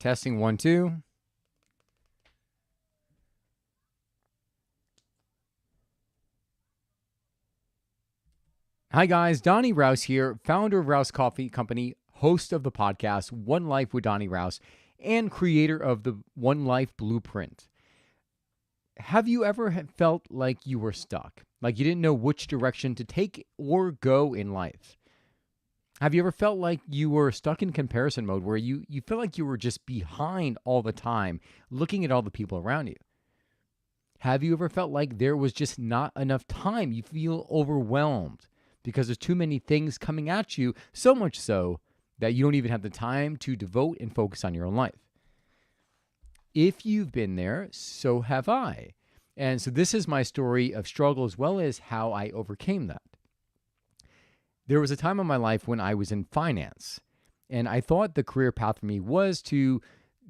Testing 1, 2. Hi guys, Donnie Rouse here, founder of Rouse Coffee Company, host of the podcast One Life with Donnie Rouse, and creator of the One Life Blueprint. Have you ever felt like you were stuck, like you didn't know which direction to take or go in life? Have you ever felt like you were stuck in comparison mode where you feel like you were just behind all the time, looking at all the people around you? Have you ever felt like there was just not enough time? You feel overwhelmed because there's too many things coming at you, so much so that you don't even have the time to devote and focus on your own life. If you've been there, so have I. And so this is my story of struggle as well as how I overcame that. There was a time in my life when I was in finance, and I thought the career path for me was to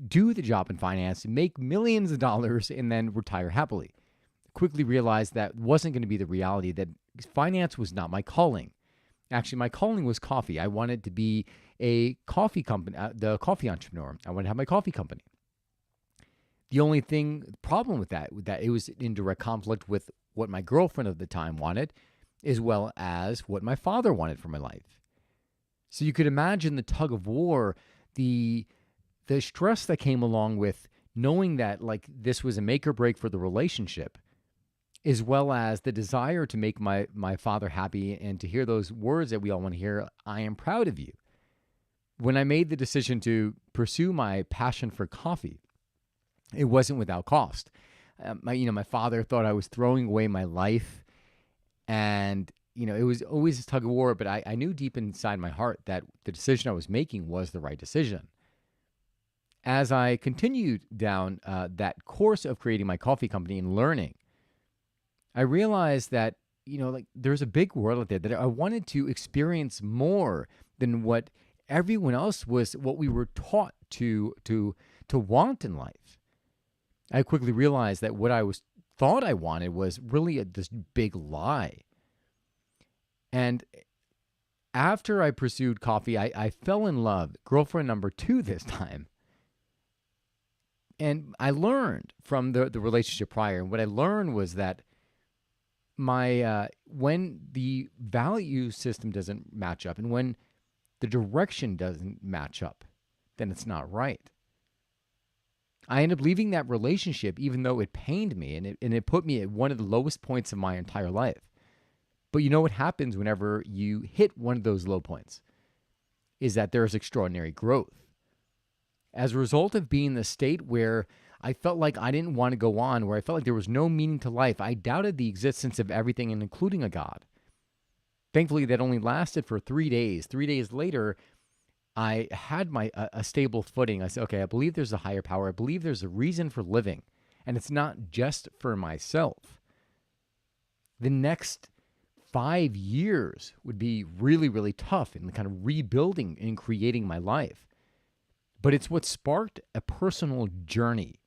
do the job in finance, make millions of dollars, and then retire happily. Quickly realized that wasn't going to be the reality, that finance was not my calling. Actually, my calling was coffee. I wanted to be a coffee company, the coffee entrepreneur. I wanted to have my coffee company. The only problem with that it was in direct conflict with what my girlfriend at the time wanted, as well as what my father wanted for my life. So you could imagine the tug of war, the stress that came along with knowing that like this was a make or break for the relationship, as well as the desire to make my father happy and to hear those words that we all want to hear, I am proud of you. When I made the decision to pursue my passion for coffee, it wasn't without cost. My father thought I was throwing away my life, and it was always a tug of war, but I knew deep inside my heart that the decision I was making was the right decision. As I continued down that course of creating my coffee company and learning, I realized that, there's a big world out there that I wanted to experience more than what everyone else what we were taught to want in life. I quickly realized that what thought I wanted was really this big lie. And after I pursued coffee, I fell in love, girlfriend number 2 this time. And I learned from the relationship prior. And what I learned was that when the value system doesn't match up and when the direction doesn't match up, then it's not right. I ended up leaving that relationship even though it pained me and it put me at one of the lowest points of my entire life. But you know what happens whenever you hit one of those low points is that there's extraordinary growth. As a result of being in the state where I felt like I didn't want to go on, where I felt like there was no meaning to life, I doubted the existence of everything and including a God. Thankfully, that only lasted for 3 days. 3 days later, I had a stable footing. I said, okay, I believe there's a higher power. I believe there's a reason for living, and it's not just for myself. The next 5 years would be really, really tough in kind of rebuilding and creating my life. But it's what sparked a personal journey.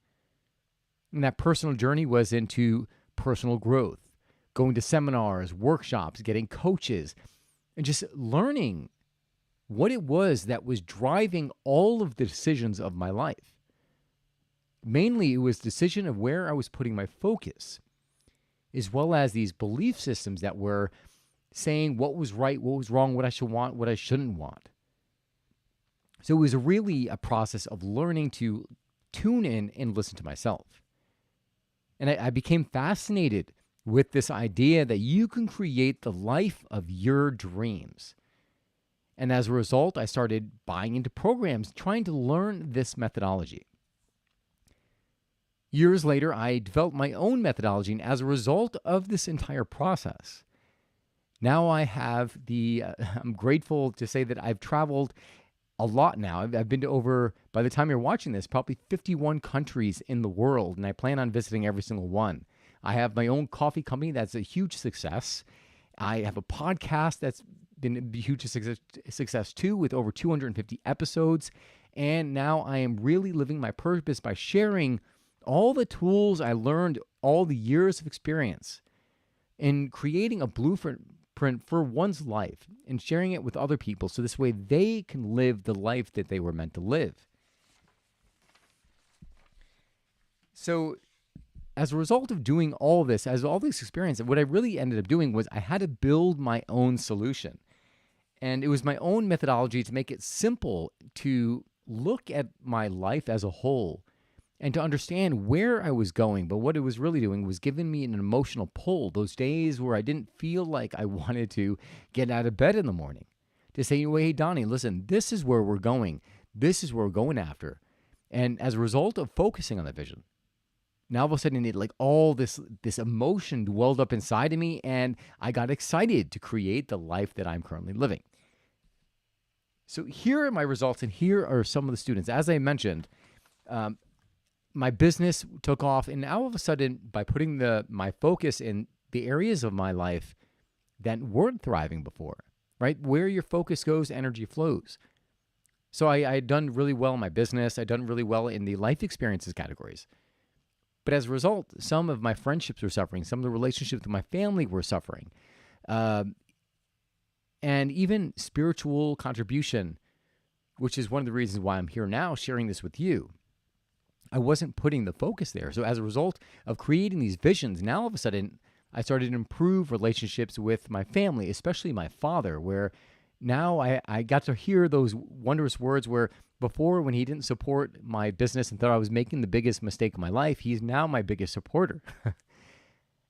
And that personal journey was into personal growth, going to seminars, workshops, getting coaches, and just learning what it was that was driving all of the decisions of my life. Mainly, it was decision of where I was putting my focus, as well as these belief systems that were saying what was right, what was wrong, what I should want, what I shouldn't want. So it was really a process of learning to tune in and listen to myself. And I became fascinated with this idea that you can create the life of your dreams. And as a result, I started buying into programs, trying to learn this methodology. Years later, I developed my own methodology, and as a result of this entire process, now I have I'm grateful to say that I've traveled a lot now. I've been to over, by the time you're watching this, probably 51 countries in the world, and I plan on visiting every single one. I have my own coffee company that's a huge success. I have a podcast that's been a huge success too, with over 250 episodes. And now I am really living my purpose by sharing all the tools I learned, all the years of experience, in creating a blueprint for one's life and sharing it with other people so this way they can live the life that they were meant to live. So as a result of doing all this, as all this experience, what I really ended up doing was I had to build my own solution. And it was my own methodology to make it simple to look at my life as a whole and to understand where I was going. But what it was really doing was giving me an emotional pull, those days where I didn't feel like I wanted to get out of bed in the morning, to say, hey, Donnie, listen, this is where we're going. This is where we're going after. And as a result of focusing on that vision, now all of a sudden it like all this emotion welled up inside of me, and I got excited to create the life that I'm currently living. So here are my results, and here are some of the students. As I mentioned, my business took off, and now all of a sudden, by putting my focus in the areas of my life that weren't thriving before, right? Where your focus goes, energy flows. So I had done really well in my business. I'd done really well in the life experiences categories. But as a result, some of my friendships were suffering. Some of the relationships with my family were suffering. And even spiritual contribution, which is one of the reasons why I'm here now sharing this with you. I wasn't putting the focus there. So as a result of creating these visions, now all of a sudden, I started to improve relationships with my family, especially my father, where now I got to hear those wondrous words where before, when he didn't support my business and thought I was making the biggest mistake of my life, he's now my biggest supporter.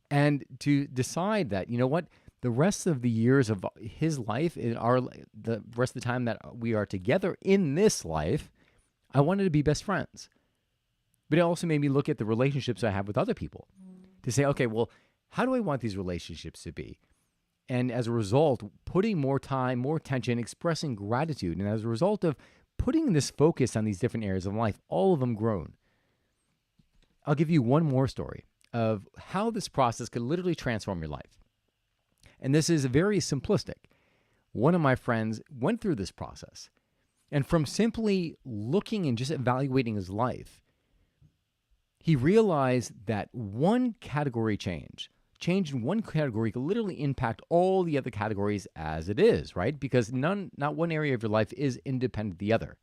And to decide that, you know what, the rest of the years of his life, the rest of the time that we are together in this life, I wanted to be best friends. But it also made me look at the relationships I have with other people to say, okay, well, how do I want these relationships to be? And as a result, putting more time, more attention, expressing gratitude. And as a result of putting this focus on these different areas of life, all of them grown. I'll give you one more story of how this process could literally transform your life. And this is very simplistic. One of my friends went through this process. And from simply looking and just evaluating his life, he realized that one category change in one category could literally impact all the other categories as it is, right? Because not one area of your life is independent of the other.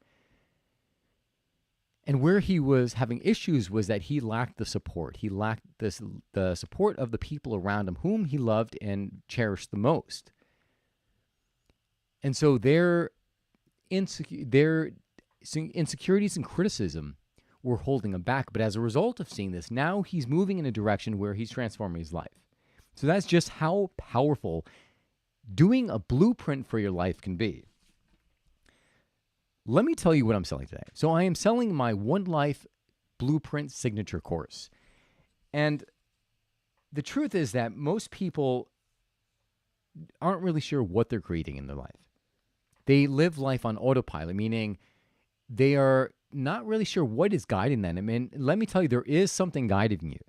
And where he was having issues was that he lacked the support. He lacked the support of the people around him whom he loved and cherished the most. And so their insecurities and criticism were holding him back. But as a result of seeing this, now he's moving in a direction where he's transforming his life. So that's just how powerful doing a blueprint for your life can be. Let me tell you what I'm selling today. So I am selling my One Life Blueprint Signature course. And the truth is that most people aren't really sure what they're creating in their life. They live life on autopilot, meaning they are not really sure what is guiding them. I mean, let me tell you, there is something guiding you.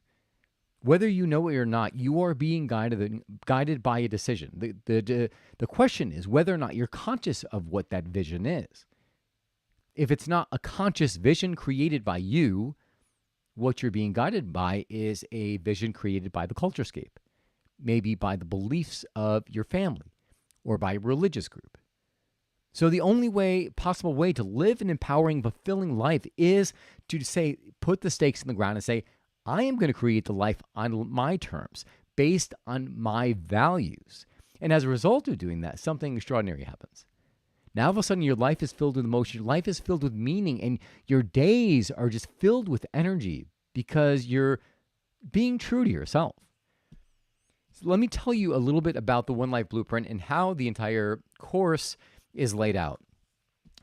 Whether you know it or not, you are being guided by a decision. The question is whether or not you're conscious of what that vision is. If it's not a conscious vision created by you, what you're being guided by is a vision created by the culturescape, maybe by the beliefs of your family or by a religious group. So the only possible way to live an empowering, fulfilling life is to say, put the stakes in the ground and say, I am going to create the life on my terms, based on my values. And as a result of doing that, something extraordinary happens. Now, all of a sudden, your life is filled with emotion, your life is filled with meaning, and your days are just filled with energy because you're being true to yourself. So let me tell you a little bit about the One Life Blueprint and how the entire course is laid out.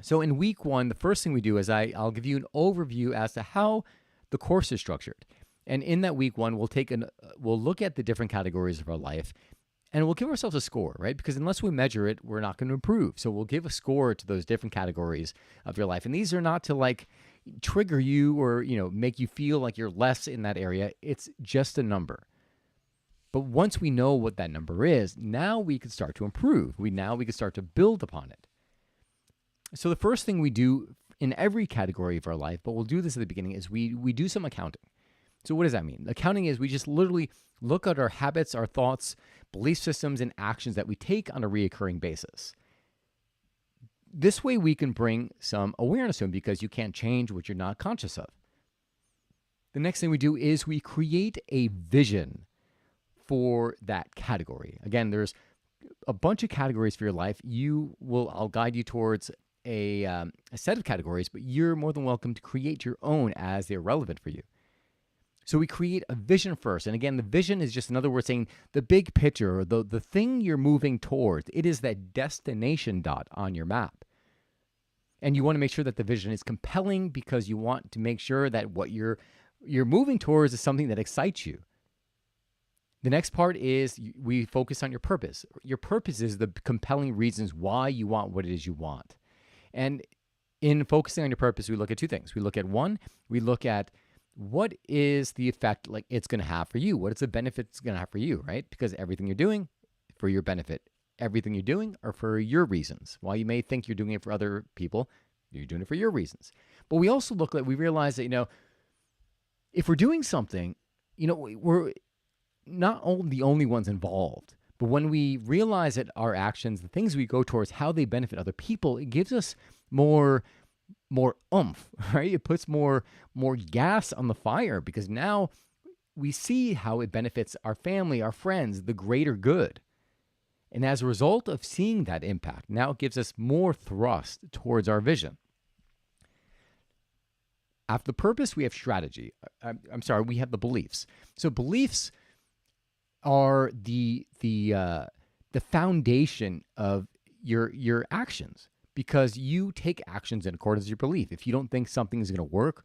So in week 1, the first thing we do is I'll give you an overview as to how the course is structured. And in that week 1, we'll look at the different categories of our life, and we'll give ourselves a score, right? Because unless we measure it, we're not going to improve. So we'll give a score to those different categories of your life. And these are not to like trigger you or, make you feel like you're less in that area. It's just a number. But once we know what that number is, now we can start to improve. We can start to build upon it. So the first thing we do in every category of our life, but we'll do this at the beginning, is we do some accounting. So what does that mean? Accounting is we just literally look at our habits, our thoughts, belief systems, and actions that we take on a reoccurring basis. This way we can bring some awareness to them because you can't change what you're not conscious of. The next thing we do is we create a vision for that category. Again, there's a bunch of categories for your life. I'll guide you towards a set of categories, but you're more than welcome to create your own as they're relevant for you. So we create a vision first. And again, the vision is just another word saying the big picture, or the thing you're moving towards. It is that destination dot on your map. And you want to make sure that the vision is compelling because you want to make sure that what you're moving towards is something that excites you. The next part is we focus on your purpose. Your purpose is the compelling reasons why you want what it is you want. And in focusing on your purpose, we look at two things. We look at one, we look at what is the effect like it's going to have for you? What is the benefit it's going to have for you, right? Because everything you're doing for your benefit, everything you're doing are for your reasons. While you may think you're doing it for other people, you're doing it for your reasons. But we also we realize that, if we're doing something, we're not the only ones involved. But when we realize that our actions, the things we go towards, how they benefit other people, it gives us more oomph, right? It puts more gas on the fire because now we see how it benefits our family, our friends, the greater good. And as a result of seeing that impact, now it gives us more thrust towards our vision. After the purpose, we have strategy. We have the beliefs. So beliefs are the foundation of your actions, because you take actions in accordance with your belief. If you don't think something is going to work,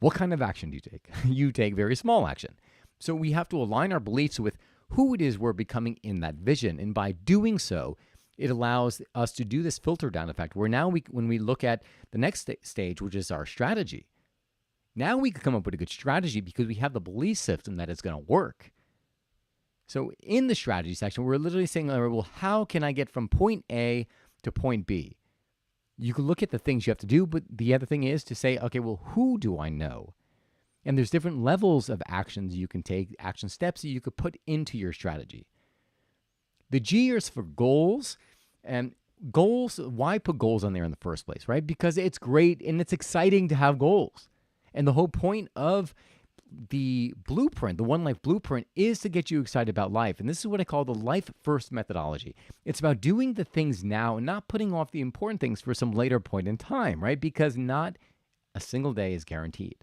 what kind of action do you take? You take very small action. So we have to align our beliefs with who it is we're becoming in that vision. And by doing so, it allows us to do this filter down effect where now when we look at the next stage, which is our strategy, now we can come up with a good strategy because we have the belief system that it's going to work. So in the strategy section, we're literally saying, well, how can I get from point A to point B? You can look at the things you have to do, but the other thing is to say, okay, well, who do I know? And there's different levels of actions you can take, action steps that you could put into your strategy. The G is for goals. And goals, why put goals on there in the first place, right? Because it's great and it's exciting to have goals. And the whole point of the blueprint, the One Life Blueprint, is to get you excited about life. And this is what I call the life first methodology. It's about doing the things now and not putting off the important things for some later point in time, right? Because not a single day is guaranteed.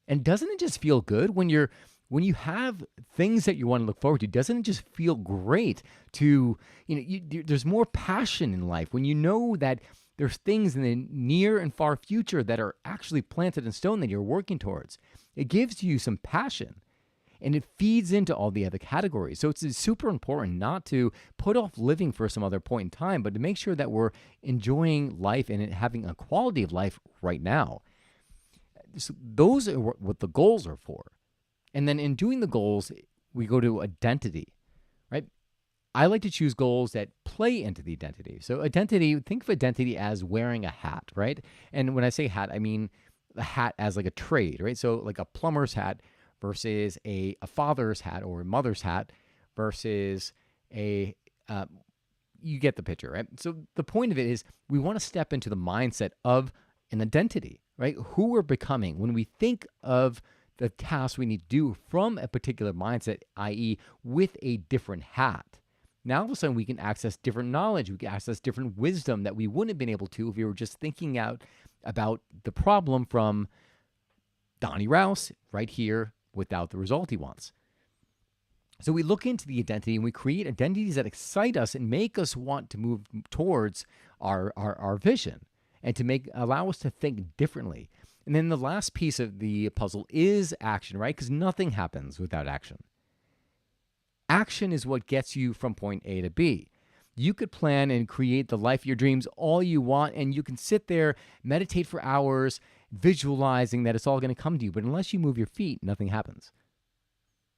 And doesn't it just feel good when you have things that you want to look forward to? Doesn't it just feel great to, there's more passion in life when you know that there's things in the near and far future that are actually planted in stone that you're working towards. It gives you some passion, and it feeds into all the other categories. So it's super important not to put off living for some other point in time, but to make sure that we're enjoying life and having a quality of life right now. So those are what the goals are for. And then in doing the goals, we go to identity, right? I like to choose goals that play into the identity. So identity, think of identity as wearing a hat, right? And when I say hat, I mean the hat as like a trade, right? So like a plumber's hat versus a father's hat or a mother's hat versus you get the picture, right? So the point of it is we want to step into the mindset of an identity, right? Who we're becoming when we think of the tasks we need to do from a particular mindset, i.e. with a different hat. Now, all of a sudden, we can access different knowledge. We can access different wisdom that we wouldn't have been able to if we were just thinking out about the problem from Donnie Rouse right here without the result he wants. So we look into the identity and we create identities that excite us and make us want to move towards our vision and to allow us to think differently. And then the last piece of the puzzle is action, right? Because nothing happens without action. Action is what gets you from point A to B. You could plan and create the life of your dreams all you want, and you can sit there, meditate for hours, visualizing that it's all going to come to you. But unless you move your feet, nothing happens.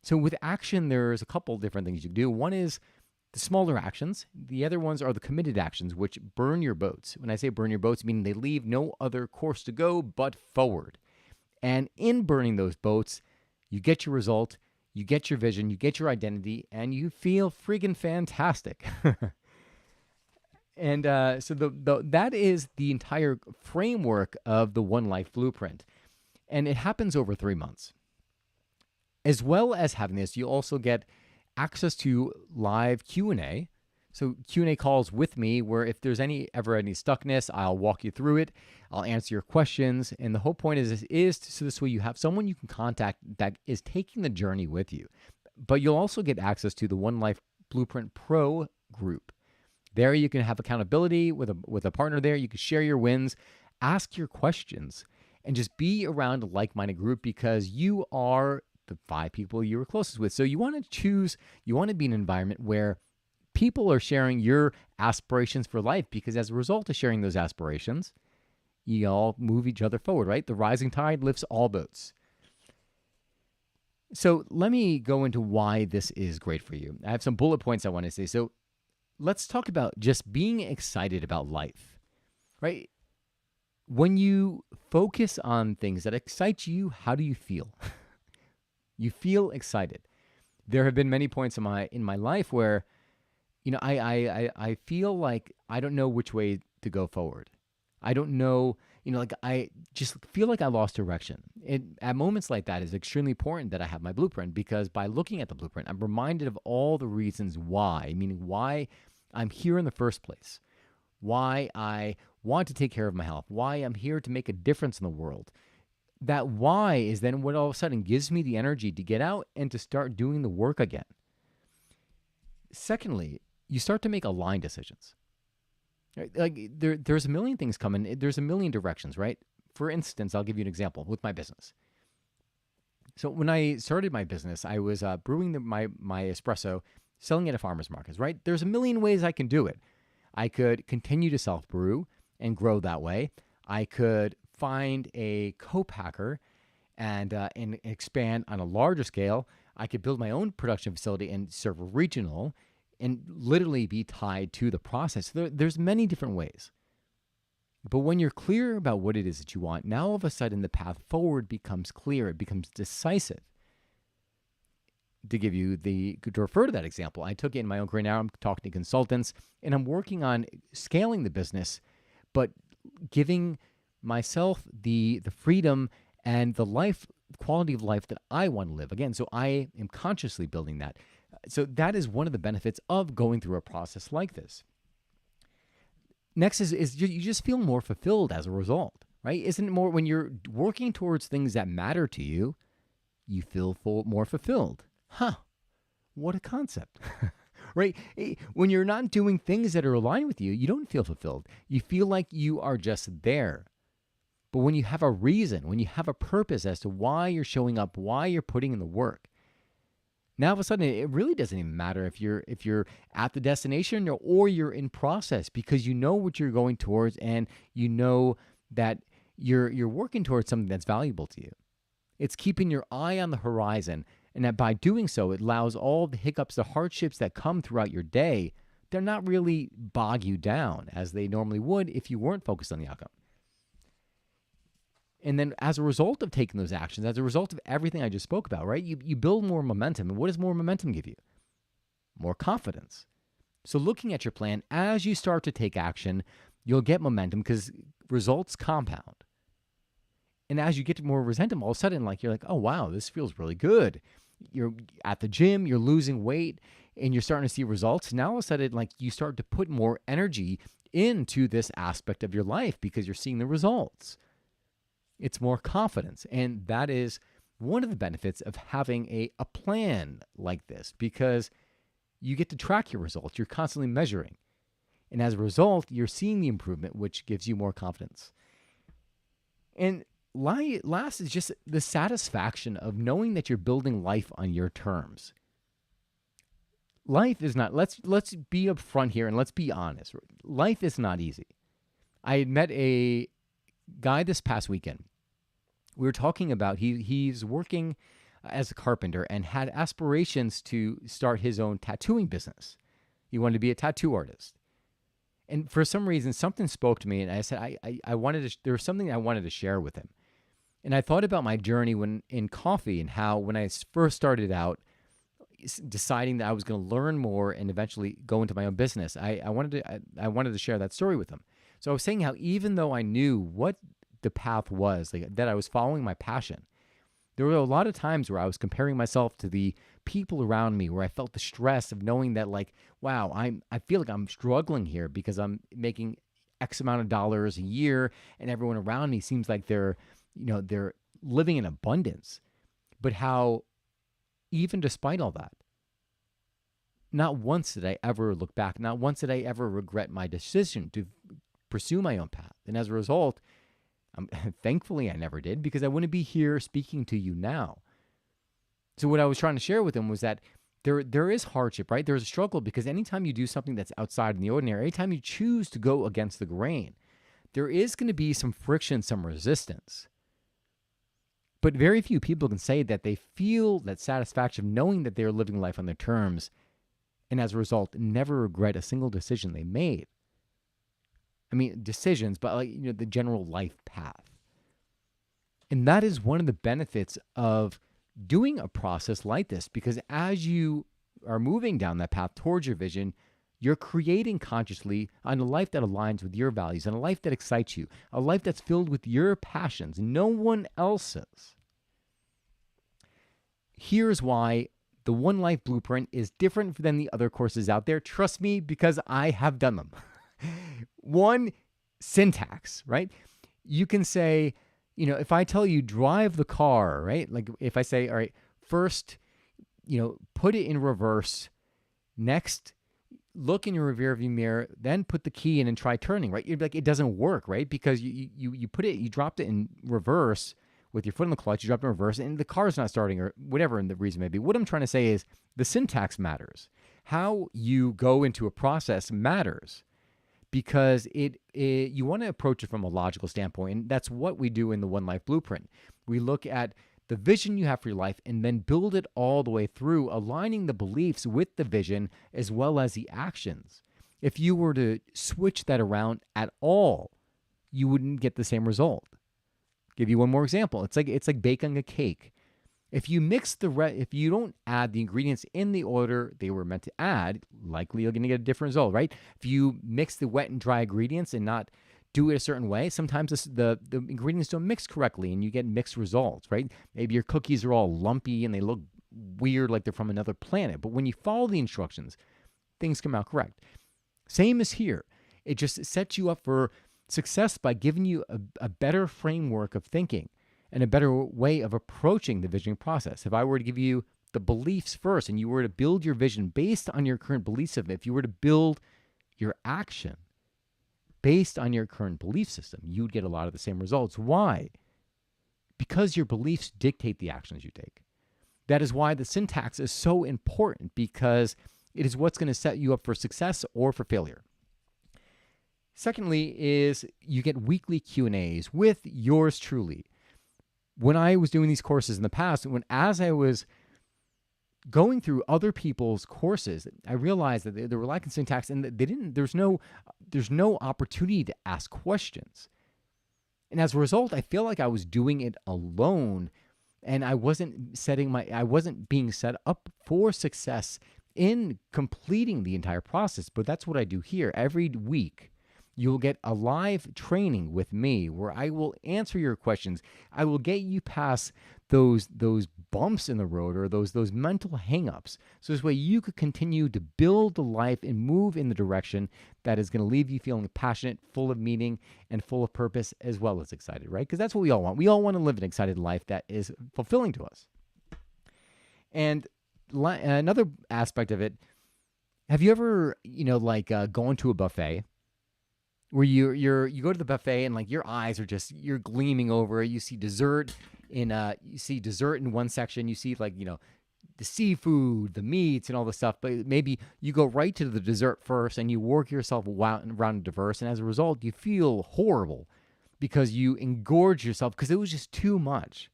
So with action, there's a couple different things you can do. One is the smaller actions. The other ones are the committed actions, which burn your boats. When I say burn your boats, meaning they leave no other course to go but forward. And in burning those boats, you get your result, you get your vision, you get your identity, and you feel friggin' fantastic. And so that is the entire framework of the One Life Blueprint. And it happens over 3 months. As well as having this, you also get access to live Q&A. So Q&A calls with me where if there's ever any stuckness, I'll walk you through it. I'll answer your questions. And the whole point is so this way you have someone you can contact that is taking the journey with you. But you'll also get access to the One Life Blueprint Pro group. There you can have accountability with a partner there. You can share your wins, ask your questions, and just be around a like-minded group because you are the 5 people you were closest with. So you want to be in an environment where people are sharing your aspirations for life because as a result of sharing those aspirations, you all move each other forward, right? The rising tide lifts all boats. So let me go into why this is great for you. I have some bullet points I want to say. So let's talk about just being excited about life, right? When you focus on things that excite you, how do you feel? You feel excited. There have been many points in my life where, I feel like I don't know which way to go forward. I don't know, I just feel like I lost direction. At moments like that, it's extremely important that I have my blueprint because by looking at the blueprint, I'm reminded of all the reasons why, meaning why I'm here in the first place, why I want to take care of my health, why I'm here to make a difference in the world. That why is then what all of a sudden gives me the energy to get out and to start doing the work again. Secondly, you start to make aligned decisions. Right? Like there's a million things coming. There's a million directions, right? For instance, I'll give you an example with my business. So when I started my business, I was brewing my espresso, selling it at farmers markets, right? There's a million ways I can do it. I could continue to self-brew and grow that way. I could find a co-packer and expand on a larger scale. I could build my own production facility and serve regional and literally be tied to the process. There's many different ways. But when you're clear about what it is that you want, now all of a sudden the path forward becomes clear. It becomes decisive. To refer to that example, I took it in my own career. Now I'm talking to consultants and I'm working on scaling the business, but giving myself the freedom and the quality of life that I want to live. Again, so I am consciously building that. So that is one of the benefits of going through a process like this. Next is you just feel more fulfilled as a result, right? Isn't it more when you're working towards things that matter to you, you feel more fulfilled? Huh, what a concept, right? When you're not doing things that are aligned with you, you don't feel fulfilled. You feel like you are just there. But when you have a reason, when you have a purpose as to why you're showing up, why you're putting in the work, now all of a sudden it really doesn't even matter if you're at the destination or you're in process because you know what you're going towards and you know that you're working towards something that's valuable to you. It's keeping your eye on the horizon, and that by doing so, it allows all the hiccups, the hardships that come throughout your day, they're not really bog you down as they normally would if you weren't focused on the outcome. And then as a result of taking those actions, as a result of everything I just spoke about, right, you build more momentum. And what does more momentum give you? More confidence. So looking at your plan, as you start to take action, you'll get momentum because results compound. And as you get to more momentum, all of a sudden, you're like, oh, wow, this feels really good. You're at the gym, you're losing weight, and you're starting to see results. Now all of a sudden, you start to put more energy into this aspect of your life because you're seeing the results. It's more confidence. And that is one of the benefits of having a plan like this because you get to track your results. You're constantly measuring. And as a result, you're seeing the improvement, which gives you more confidence. And last is just the satisfaction of knowing that you're building life on your terms. Life is not, let's be upfront here and let's be honest. Life is not easy. I had met a guy this past weekend. We were talking about he's working as a carpenter and had aspirations to start his own tattooing business. He wanted to be a tattoo artist. And for some reason, something spoke to me, and I said I wanted to. There was something I wanted to share with him. And I thought about my journey when in coffee and how when I first started out, deciding that I was going to learn more and eventually go into my own business. I wanted to share that story with him. So I was saying how even though I knew what the path was, like that I was following my passion. There were a lot of times where I was comparing myself to the people around me, where I felt the stress of knowing that, like, wow, I feel like I'm struggling here because I'm making X amount of dollars a year, and everyone around me seems like they're living in abundance. But how, even despite all that, not once did I ever look back. Not once did I ever regret my decision to pursue my own path. And as a result, thankfully, I never did, because I wouldn't be here speaking to you now. So what I was trying to share with him was that there is hardship, right? There's a struggle, because anytime you do something that's outside in the ordinary, anytime you choose to go against the grain, there is going to be some friction, some resistance. But very few people can say that they feel that satisfaction knowing that they're living life on their terms, and as a result, never regret a single decision they made. I mean, decisions, but the general life path. And that is one of the benefits of doing a process like this, because as you are moving down that path towards your vision, you're creating consciously on a life that aligns with your values, and a life that excites you, a life that's filled with your passions, no one else's. Here's why the One Life Blueprint is different than the other courses out there. Trust me, because I have done them. One, syntax, right? You can say, if I tell you drive the car, right? Like if I say, all right, first, put it in reverse. Next, look in your rear view mirror, then put the key in and try turning, right? You'd be like, it doesn't work, right? Because you dropped it in reverse with your foot on the clutch, you dropped it in reverse, and the car's not starting, or whatever the reason may be. What I'm trying to say is the syntax matters. How you go into a process matters, because you want to approach it from a logical standpoint, and that's what we do in the One Life Blueprint. We look at the vision you have for your life and then build it all the way through, aligning the beliefs with the vision as well as the actions. If you were to switch that around at all, you wouldn't get the same result. Give you one more example. It's like baking a cake. If you if you don't add the ingredients in the order they were meant to add, likely you're going to get a different result, right? If you mix the wet and dry ingredients and not do it a certain way, sometimes the ingredients don't mix correctly and you get mixed results, right? Maybe your cookies are all lumpy and they look weird, like they're from another planet. But when you follow the instructions, things come out correct. Same as here. It just sets you up for success by giving you a better framework of thinking and a better way of approaching the visioning process. If I were to give you the beliefs first and you were to build your vision based on your current belief system, if you were to build your action based on your current belief system, you'd get a lot of the same results. Why? Because your beliefs dictate the actions you take. That is why the syntax is so important, because it is what's going to set you up for success or for failure. Secondly is you get weekly Q&As with yours truly. When I was doing these courses in the past, as I was going through other people's courses, I realized that they were lacking syntax, and there's no opportunity to ask questions. And as a result, I feel like I was doing it alone, and I wasn't being set up for success in completing the entire process. But that's what I do here. Every week, you'll get a live training with me where I will answer your questions. I will get you past those bumps in the road, or those mental hangups. So this way you could continue to build the life and move in the direction that is going to leave you feeling passionate, full of meaning, and full of purpose, as well as excited, right? Because that's what we all want. We all want to live an excited life that is fulfilling to us. And another aspect of it, have you ever, gone to a buffet where you go to the buffet and like your eyes are just, you're gleaming over, you see dessert in one section, you see the seafood, the meats and all the stuff, but maybe you go right to the dessert first and you work yourself around diverse, and as a result you feel horrible because you engorge yourself because it was just too much.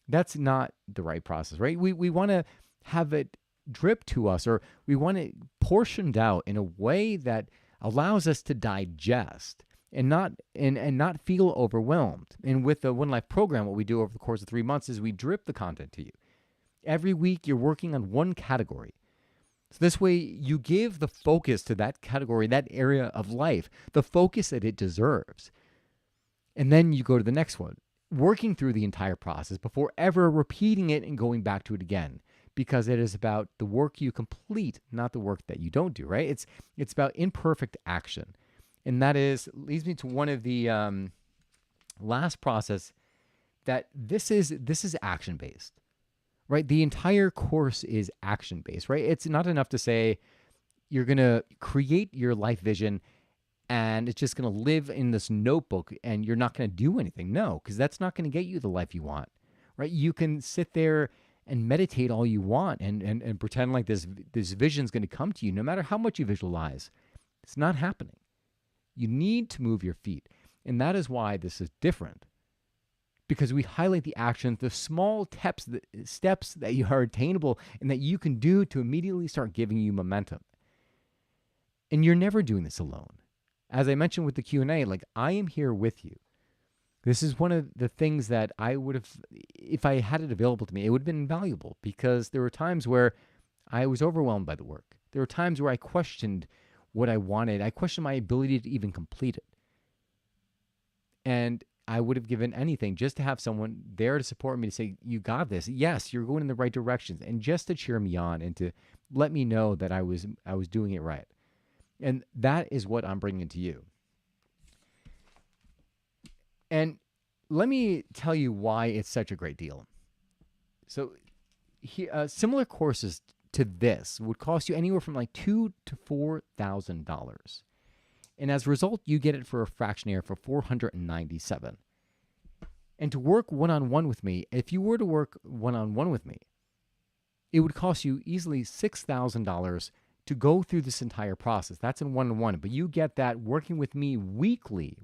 That's not the right process, right? We want to have it drip to us, or we want it portioned out in a way that allows us to digest and not feel overwhelmed. And with the One Life program, what we do over the course of 3 months is we drip the content to you. Every week, you're working on one category. So this way, you give the focus to that category, that area of life, the focus that it deserves. And then you go to the next one, working through the entire process before ever repeating it and going back to it again, because it is about the work you complete, not the work that you don't do, right? It's about imperfect action. And that leads me to one of the last process, that this is action based, right? The entire course is action based, right? It's not enough to say you're going to create your life vision and it's just going to live in this notebook and you're not going to do anything. No, because that's not going to get you the life you want, right? You can sit there and meditate all you want and pretend like this vision is going to come to you no matter how much you visualize. It's not happening. You need to move your feet. And that is why this is different, because we highlight the actions, the small steps that you are attainable and that you can do to immediately start giving you momentum. And you're never doing this alone. As I mentioned with the Q&A, like, I am here with you. This is one of the things that I would have, if I had it available to me, it would have been invaluable, because there were times where I was overwhelmed by the work. There were times where I questioned what I wanted. I questioned my ability to even complete it. And I would have given anything just to have someone there to support me, to say, you got this. Yes, you're going in the right directions. And just to cheer me on and to let me know that I was doing it right. And that is what I'm bringing to you. And let me tell you why it's such a great deal. So similar courses to this would cost you anywhere from like $2,000 to $4,000. And as a result, you get it for a fractionaire for $497. And to work one-on-one with me, if you were to work one-on-one with me, it would cost you easily $6,000 to go through this entire process. That's in one-on-one, but you get that working with me weekly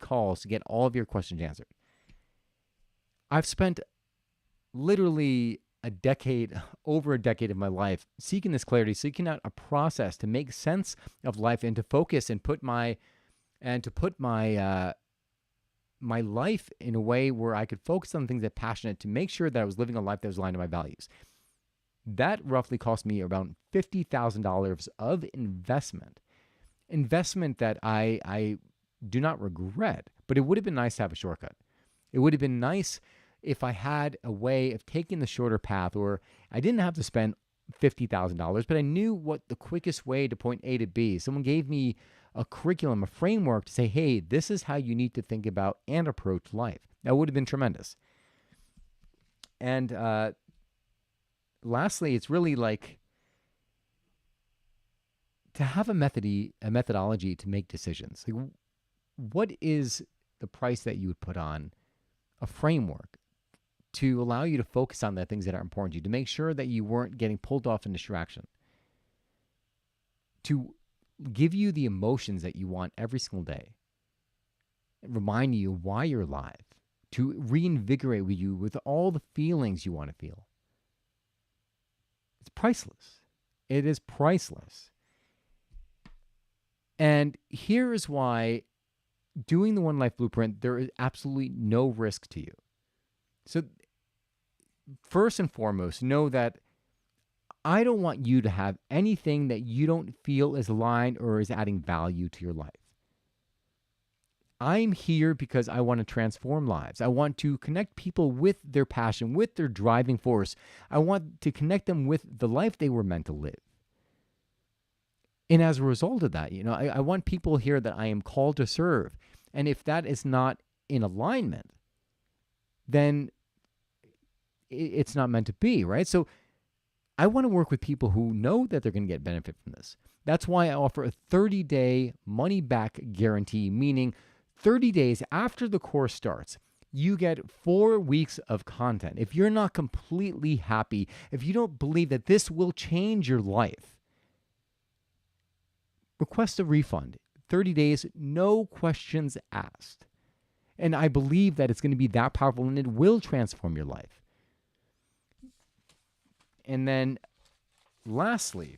calls to get all of your questions answered. I've spent literally over a decade of my life seeking this clarity, seeking out a process to make sense of life and to focus and put my life in a way where I could focus on things that are passionate, to make sure that I was living a life that was aligned to my values. That roughly cost me around $50,000 of investment that I do not regret, but it would have been nice to have a shortcut. It would have been nice if I had a way of taking the shorter path, or I didn't have to spend $50,000, but I knew what the quickest way to point A to B. Someone gave me a curriculum, a framework to say, hey, this is how you need to think about and approach life. That would have been tremendous. And lastly, it's really like to have a methodology to make decisions. Like, what is the price that you would put on a framework to allow you to focus on the things that are important to you, to make sure that you weren't getting pulled off in distraction, to give you the emotions that you want every single day, remind you why you're alive, to reinvigorate you with all the feelings you want to feel. It's priceless. It is priceless. And here is why doing the One Life Blueprint, there is absolutely no risk to you. So first and foremost, know that I don't want you to have anything that you don't feel is aligned or is adding value to your life. I'm here because I want to transform lives. I want to connect people with their passion, with their driving force. I want to connect them with the life they were meant to live. And as a result of that, I want people here that I am called to serve. And if that is not in alignment, then it's not meant to be, right? So I want to work with people who know that they're going to get benefit from this. That's why I offer a 30-day money-back guarantee, meaning 30 days after the course starts, you get 4 weeks of content. If you're not completely happy, if you don't believe that this will change your life, request a refund. 30 days, no questions asked. And I believe that it's going to be that powerful and it will transform your life. And then lastly,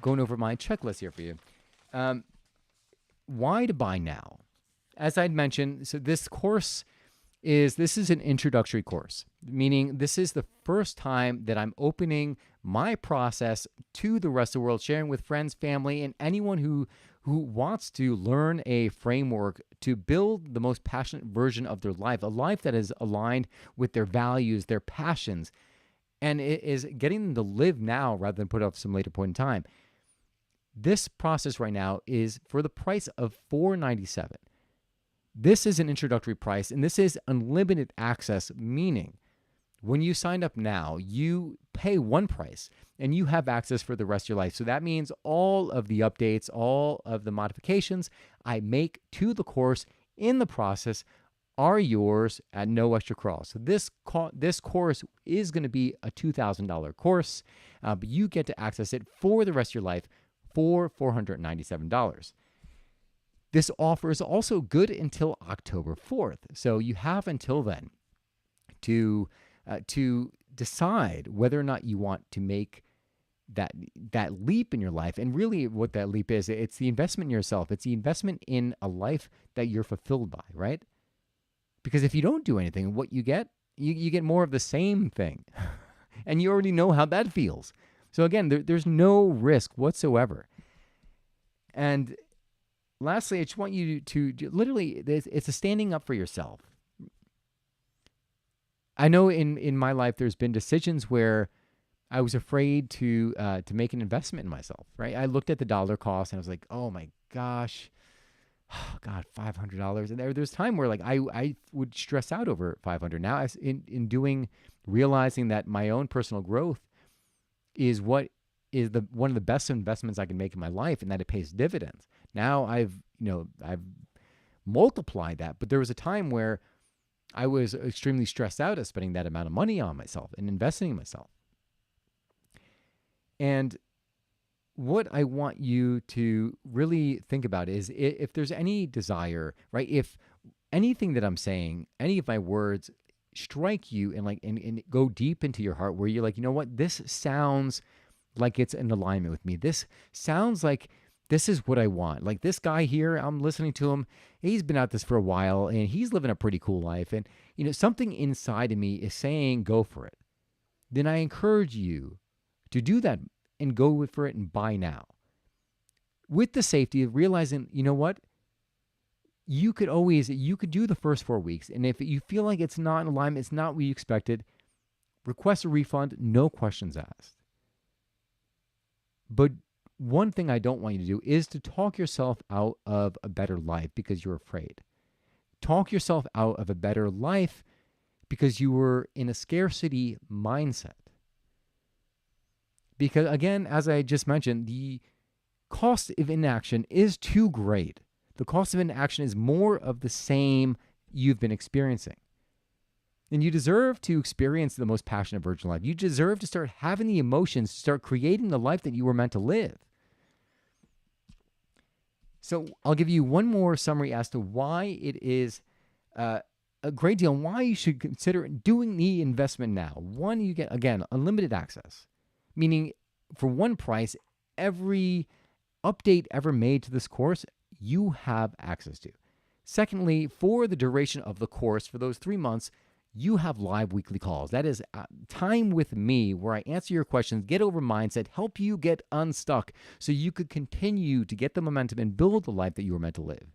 going over my checklist here for you. Why to buy now? As I'd mentioned, so this is an introductory course, meaning this is the first time that I'm opening my process to the rest of the world, sharing with friends, family, and anyone who who wants to learn a framework to build the most passionate version of their life, a life that is aligned with their values, their passions, and it is getting them to live now rather than put off some later point in time. This process right now is for the price of $497. This is an introductory price, and this is unlimited access, meaning when you sign up now, you pay one price and you have access for the rest of your life. So that means all of the updates, all of the modifications I make to the course in the process are yours at no extra cost. So this course is going to be a $2,000 course, but you get to access it for the rest of your life for $497. This offer is also good until October 4th. So you have until then to decide whether or not you want to make that leap in your life. And really what that leap is, it's the investment in yourself. It's the investment in a life that you're fulfilled by, right? Because if you don't do anything, what you get, you get more of the same thing. And you already know how that feels. So again, there's no risk whatsoever. And lastly, I just want you to literally, it's a standing up for yourself. I know in my life, there's been decisions where I was afraid to make an investment in myself, right? I looked at the dollar cost and I was like, oh my gosh, God, $500. And there's time where like I would stress out over $500. Now in realizing that my own personal growth is what is one of the best investments I can make in my life, and that it pays dividends. Now I've multiplied that, but there was a time where I was extremely stressed out at spending that amount of money on myself and investing in myself. And what I want you to really think about is if there's any desire, right? If anything that I'm saying, any of my words strike you and go deep into your heart where you're like, you know what, this sounds like it's in alignment with me. This sounds like this is what I want. Like this guy here, I'm listening to him. He's been at this for a while and he's living a pretty cool life. And, something inside of me is saying, go for it. Then I encourage you to do that and go for it and buy now. With the safety of realizing, you know what? You could do the first 4 weeks. And if you feel like it's not in alignment, it's not what you expected, request a refund, no questions asked. But one thing I don't want you to do is to talk yourself out of a better life because you're afraid. Talk yourself out of a better life because you were in a scarcity mindset. Because again, as I just mentioned, the cost of inaction is too great. The cost of inaction is more of the same you've been experiencing. And you deserve to experience the most passionate version of life. You deserve to start having the emotions, start creating the life that you were meant to live. So I'll give you one more summary as to why it is a great deal and why you should consider doing the investment now. One, you get, again, unlimited access, meaning for one price, every update ever made to this course, you have access to. Secondly, for the duration of the course, for those 3 months, you have live weekly calls. That is time with me where I answer your questions, get over mindset, help you get unstuck so you could continue to get the momentum and build the life that you were meant to live.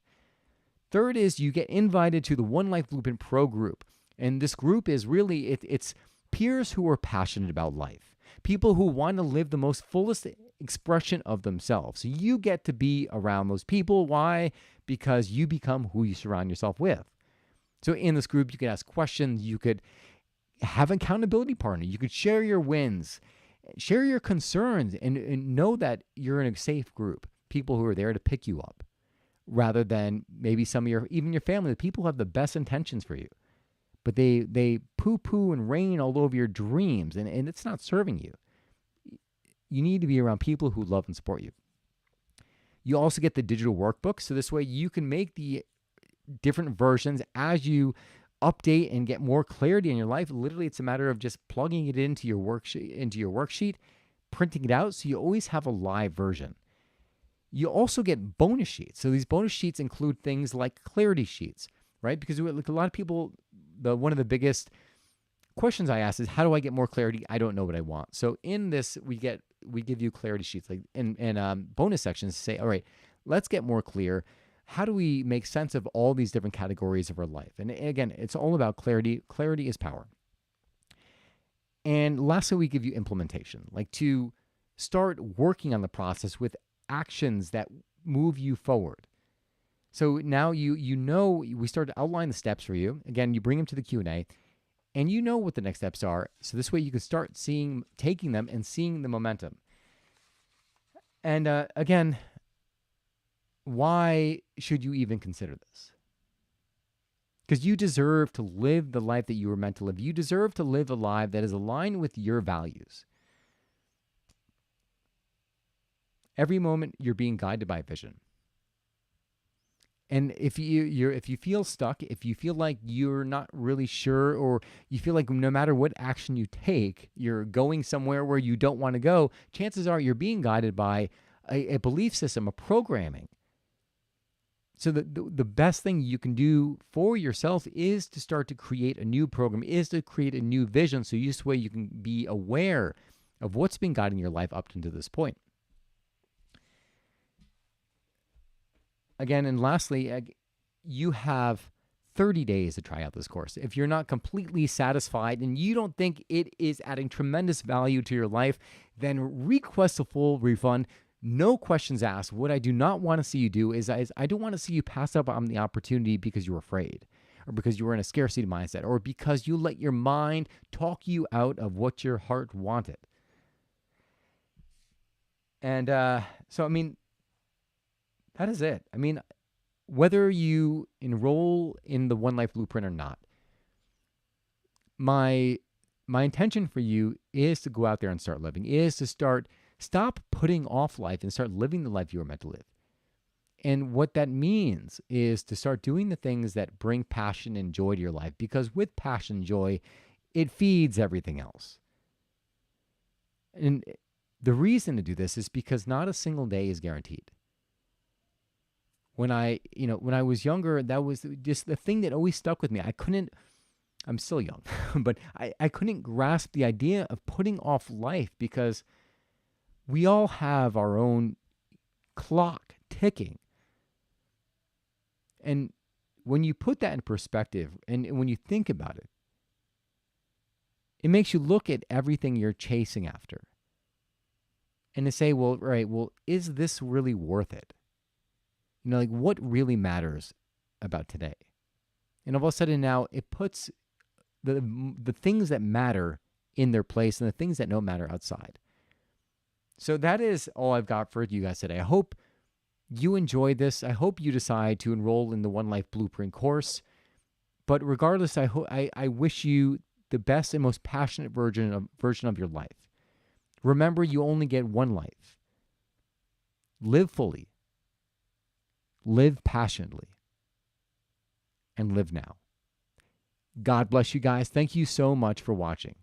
Third is you get invited to the One Life Blueprint Pro group. And this group is really, it's peers who are passionate about life, people who want to live the most fullest expression of themselves. So you get to be around those people. Why? Because you become who you surround yourself with. So in this group, you could ask questions, you could have an accountability partner, you could share your wins, share your concerns, and know that you're in a safe group, people who are there to pick you up, rather than maybe some of even your family, the people who have the best intentions for you, but they poo-poo and rain all over your dreams, and it's not serving you. You need to be around people who love and support you. You also get the digital workbook, so this way you can make the different versions as you update and get more clarity in your life. Literally, it's a matter of just plugging it into your worksheet, printing it out, so you always have a live version. You also get bonus sheets. So these bonus sheets include things like clarity sheets, right? Because like a lot of people, one of the biggest questions I ask is, how do I get more clarity? I don't know what I want. So in this, we give you clarity sheets, like and bonus sections to say, all right, let's get more clear. How do we make sense of all these different categories of our life? And again, it's all about clarity. Clarity is power. And lastly, we give you implementation, like to start working on the process with actions that move you forward. So now you know, we start to outline the steps for you. Again, you bring them to the Q&A, and you know what the next steps are. So this way you can start taking them and seeing the momentum. And again, why should you even consider this? Because you deserve to live the life that you were meant to live. You deserve to live a life that is aligned with your values. Every moment you're being guided by a vision. And if you feel stuck, if you feel like you're not really sure, or you feel like no matter what action you take, you're going somewhere where you don't want to go, chances are you're being guided by a belief system, a programming. So the best thing you can do for yourself is to start to create a new program, is to create a new vision, so this way you can be aware of what's been guiding your life up to this point. Again, and lastly, you have 30 days to try out this course. If you're not completely satisfied and you don't think it is adding tremendous value to your life, then request a full refund. No questions asked. What I do not want to see you do is I don't want to see you pass up on the opportunity because you're afraid, or because you were in a scarcity mindset, or because you let your mind talk you out of what your heart wanted. And so, I mean, that is it. I mean, whether you enroll in the One Life Blueprint or not, my intention for you is to go out there and start living, is to stop putting off life and start living the life you were meant to live. And what that means is to start doing the things that bring passion and joy to your life, because with passion and joy, it feeds everything else. And the reason to do this is because not a single day is guaranteed. When I was younger, that was just the thing that always stuck with me. I'm still young, but I couldn't grasp the idea of putting off life, because we all have our own clock ticking. And when you put that in perspective, and when you think about it, it makes you look at everything you're chasing after and to say, well, is this really worth it? Like, what really matters about today? And all of a sudden now it puts the things that matter in their place and the things that don't matter outside. So that is all I've got for you guys today. I hope you enjoyed this. I hope you decide to enroll in the One Life Blueprint course. But regardless, I wish you the best and most passionate version of your life. Remember, you only get one life. Live fully. Live passionately. And live now. God bless you guys. Thank you so much for watching.